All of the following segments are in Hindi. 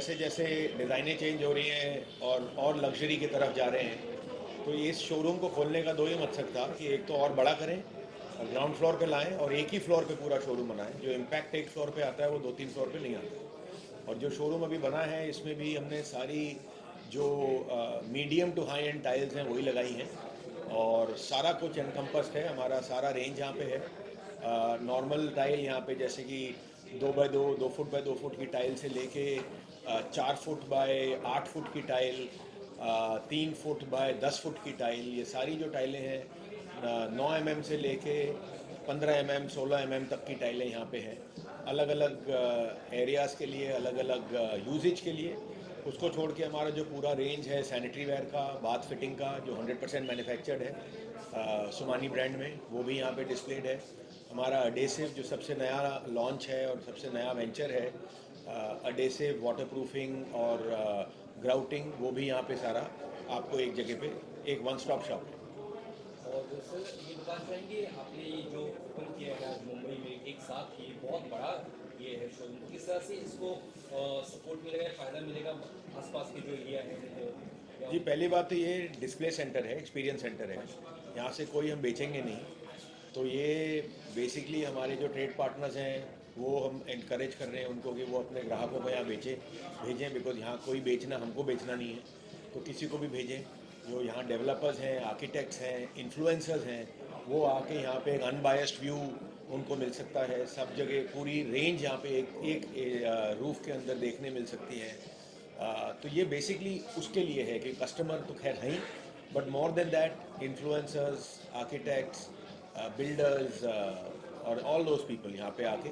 जैसे जैसे डिज़ाइनें चेंज हो रही हैं और लग्जरी की तरफ जा रहे हैं, तो इस शोरूम को खोलने का दो ही मकसद था कि एक तो और बड़ा करें, ग्राउंड फ्लोर पे लाएं और एक ही फ्लोर पे पूरा शोरूम बनाएं। जो इम्पैक्ट एक फ्लोर पे आता है वो दो तीन फ्लोर पे नहीं आता। और जो शोरूम अभी बना है इसमें भी हमने सारी जो medium to high end tiles हैं वही लगाई हैं और सारा कुछ एनकम्पस्ड है। हमारा सारा रेंज यहाँ पे है। नॉर्मल टाइल यहाँ पे जैसे कि 2x2, 2 फुट बाय 2 फुट की टाइल से लेके 4 फुट बाय 8 फुट की टाइल, 3 फुट बाय 10 फुट की टाइल, ये सारी जो टाइलें हैं 9 mm से लेके 15 mm 16 mm तक की टाइलें यहाँ पे हैं। अलग अलग एरियाज़ के लिए, अलग अलग यूजेज के लिए। उसको छोड़ के हमारा जो पूरा रेंज है सैनिटरी वेयर का, बाथ फिटिंग का, जो 100% मैन्युफैक्चर्ड है सुमानी ब्रांड में, वो भी यहाँ पे डिस्प्लेड है। हमारा अडेसिव जो सबसे नया लॉन्च है और सबसे नया वेंचर है, अडेसिव, वाटरप्रूफिंग और ग्राउटिंग, वो भी यहाँ पे सारा आपको एक जगह पे एक वन स्टॉप शॉप है। और सर ये बताना चाहेंगे आपने ये जो ओपन किया है आज मुंबई में एक साथ ही बहुत बड़ा ये है शोरूम, किस तरह से इसको सपोर्ट मिलेगा, फ़ायदा मिलेगा आसपास के जो एरिया है उनको? जी, पहली बात तो ये डिस्प्ले सेंटर है, एक्सपीरियंस सेंटर है। यहाँ से कोई हम बेचेंगे नहीं, तो ये बेसिकली हमारे जो ट्रेड पार्टनर्स हैं वो हम इनकरेज कर रहे हैं उनको कि वो अपने ग्राहकों को यहाँ भेजें, बिकॉज यहाँ कोई बेचना, हमको बेचना नहीं है, तो किसी को भी भेजें। जो यहाँ डेवलपर्स हैं, आर्किटेक्ट्स हैं, इन्फ्लुएंसर्स हैं, वो आके यहाँ पे एक अनबायस्ड व्यू उनको मिल सकता है। सब जगह पूरी रेंज यहाँ पे एक रूफ के अंदर देखने मिल सकती है। तो ये बेसिकली उसके लिए है कि कस्टमर तो खैर हैं ही, but more than that influencers, architects, builders और ऑल दोज पीपल यहाँ पे आके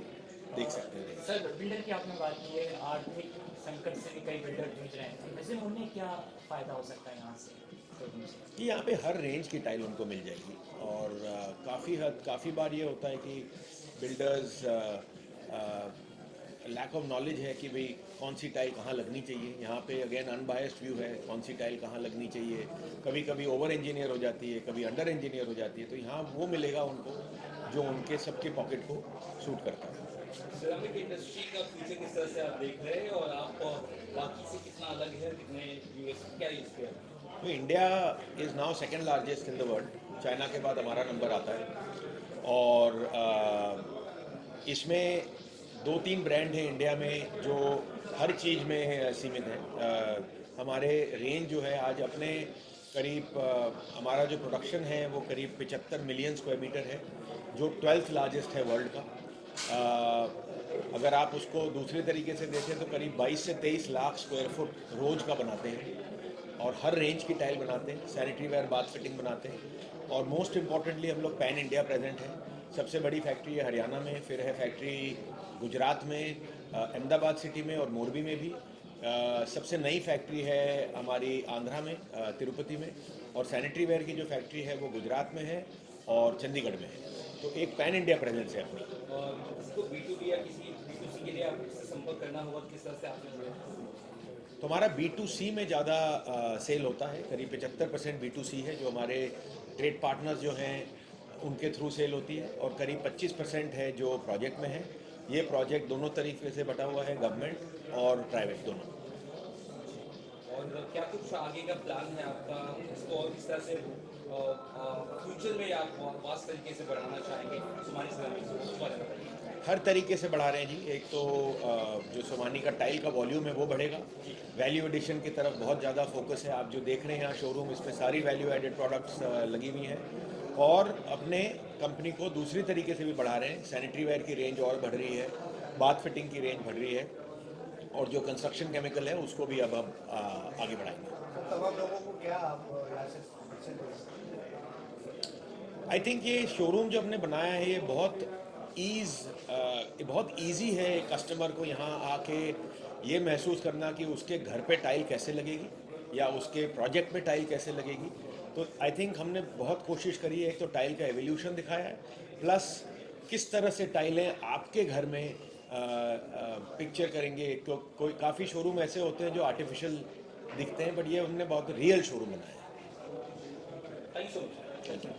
देख सकते हैं। सर बिल्डर की आपने बात की है, आर्थिक संकट से भी कई बिल्डर जूझ रहे हैं, वैसे उन्हें क्या फ़ायदा हो सकता है यहाँ से, शोरूम से? कि यहाँ पे हर रेंज की टाइल उनको मिल जाएगी और काफ़ी बार ये होता है कि बिल्डर्स लैक ऑफ नॉलेज है कि भाई कौन सी टाइल कहाँ लगनी चाहिए। यहाँ पे अगेन अनबायस्ड व्यू है कौन सी टाइल कहाँ लगनी चाहिए। कभी कभी ओवर इंजीनियर हो जाती है, कभी अंडर इंजीनियर हो जाती है, तो यहाँ वो मिलेगा उनको जो उनके सबके पॉकेट को सूट करता है। सिरेमिक इंडस्ट्री का फ्यूचर किस तरह से आप देख रहे हैं और आप बाकी से कितना अलग है, कितने यूएस क्या यूज़ किया? तो India is now second largest in the world. China के बाद हमारा नंबर आता है और इसमें 2-3 ब्रांड हैं इंडिया में जो हर चीज़ में सीमित हैं। हमारे रेंज जो है आज अपने करीब हमारा जो प्रोडक्शन है वो करीब 75 मिलियन स्क्वायर मीटर है, जो 12th लार्जेस्ट है वर्ल्ड का। अगर आप उसको दूसरे तरीके से देखें तो करीब 22 से 23 लाख स्क्वायर फुट रोज का बनाते हैं और हर रेंज की टाइल बनाते हैं, सैनिटरी वेयर, बाथ फिटिंग बनाते हैं। और मोस्ट इम्पॉर्टेंटली हम लोग पैन इंडिया प्रेजेंट हैं। सबसे बड़ी फैक्ट्री है हरियाणा में, फिर है फैक्ट्री गुजरात में, अहमदाबाद सिटी में और मोरबी में भी। सबसे नई फैक्ट्री है हमारी आंध्रा में, तिरुपति में। और सैनिटरी वेयर की जो फैक्ट्री है वो गुजरात में है और चंडीगढ़ में है। तो एक पैन इंडिया प्रेजेंस है अपनी। और किसी को B2B या किसी B2C के लिए आपसे संपर्क करना होगा, किस तरह से आपने जुड़े? तो हमारा B2C में ज़्यादा सेल होता है, करीब 75% B2C है जो हमारे ट्रेड पार्टनर्स जो हैं उनके थ्रू सेल होती है, और करीब 25% है जो प्रोजेक्ट में है। ये प्रोजेक्ट दोनों तरीके से बटा हुआ है, गवर्नमेंट और प्राइवेट दोनों। और क्या कुछ आगे का प्लान है आपका, इसको और किस तरह से फ्यूचर में आप वास्ट तरीके से बढ़ाना चाहेंगे सोमानी सिरेमिक्स को, उसके बारे में बताइए। हर तरीके से बढ़ा रहे हैं जी। एक तो जो सोमानी का टाइल का वॉल्यूम है वो बढ़ेगा, वैल्यू एडिशन की तरफ बहुत ज़्यादा फोकस है। आप जो देख रहे हैं यहाँ शोरूम, इसमें सारी वैल्यू एडेड प्रोडक्ट्स लगी हुई हैं। और अपने कंपनी को दूसरी तरीके से भी बढ़ा रहे हैं, सैनिटरी वेयर की रेंज और बढ़ रही है, बाथ फिटिंग की रेंज बढ़ रही है, और जो कंस्ट्रक्शन केमिकल है उसको भी अब हम आगे बढ़ाएंगे। तमाम लोगों को क्या आप यहाँ से आई थिंक ये शोरूम जो हमने बनाया है ये बहुत ईजी है कस्टमर को यहाँ आके ये महसूस करना कि उसके घर पे टाइल कैसे लगेगी या उसके प्रोजेक्ट में टाइल कैसे लगेगी। तो आई थिंक हमने बहुत कोशिश करी है, एक तो टाइल का एवोल्यूशन दिखाया है, प्लस किस तरह से टाइलें आपके घर में पिक्चर करेंगे। तो कोई काफ़ी शोरूम ऐसे होते हैं जो आर्टिफिशियल दिखते हैं, बट ये हमने बहुत रियल शोरूम बनाया है। Thank you so much. Thank you.